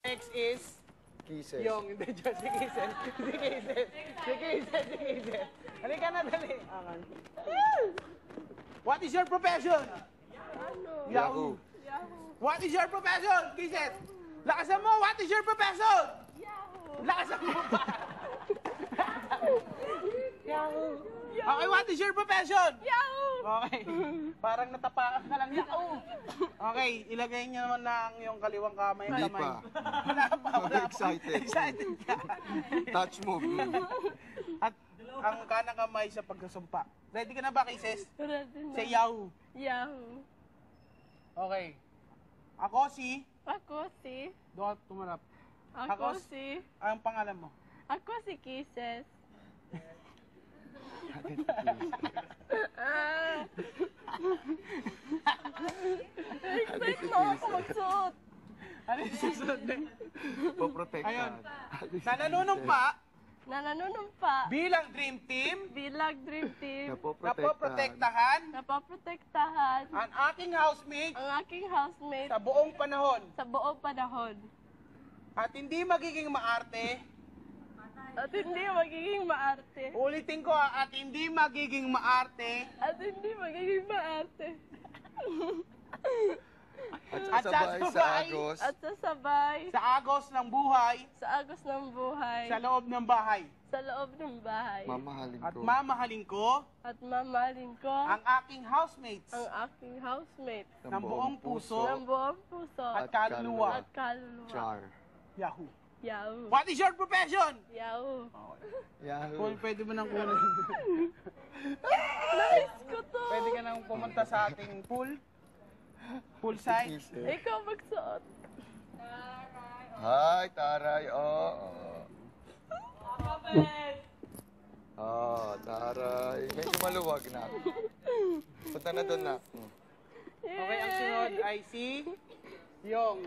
Next is Kisses. yung, hindi, si Kisses. Si Kisses. Si Kisses. Si Kisses. Halika na, dali. Aman. What is your profession? Yahoo. What is your profession, Kisses? Lakasan mo, what is your profession? Yahoo! Lakasan mo pa. Yahoo! Okay, what is your profession? Yahoo! Okay. Parang natapakan ka lang. Yahoo! Okay, ilagay niyo naman na ang iyong kaliwang kamay. Hindi pa. Wala pa. Excited. Excited ka. Touch move. At ang kanang kamay sa pagkasumpa. Ready ka na ba, Kisses? Ready na. Say Yahoo! Yahoo! Okay. Ako si... Ako si... Doon tumarap. Ako si... Ang pangalan mo? Ako si Kisses. Expect mo ako magsuot. Ano yung susunod? Poprotektan. Ayun. Nananunumpa Nananunumpa bilang Dream Team bilang Dream Team. napoprotektahan Napaprotektahan ang aking housemate ang aking housemate sa buong panahon sa buong panahon. at hindi magiging maarte. At hindi magiging maarte. Ulitin ko at hindi magiging maarte At hindi magiging maarte. At sasabay sa agos. At sasabay sa agos ng buhay sa agos ng buhay sa loob ng bahay. sa loob ng bahay. Mamahalin At ko. mamahalin ko At mamahalin ko ang aking housemates ang aking housemate ng buong puso ng buong puso at kaluluwa. at kaluluwa. Char. Yahoo! Yahoo! What is your profession? Yahoo! Yahoo. Paul, pwede mo nang kunin. Nice ko to! Pwede ka nang pumunta sa ating pool. Poolside. Kisses. Ikaw magsuot. Hi, Taray. Taray. Medyo maluwag na. Punta na doon na. Okay, ang sunod ay si Yong.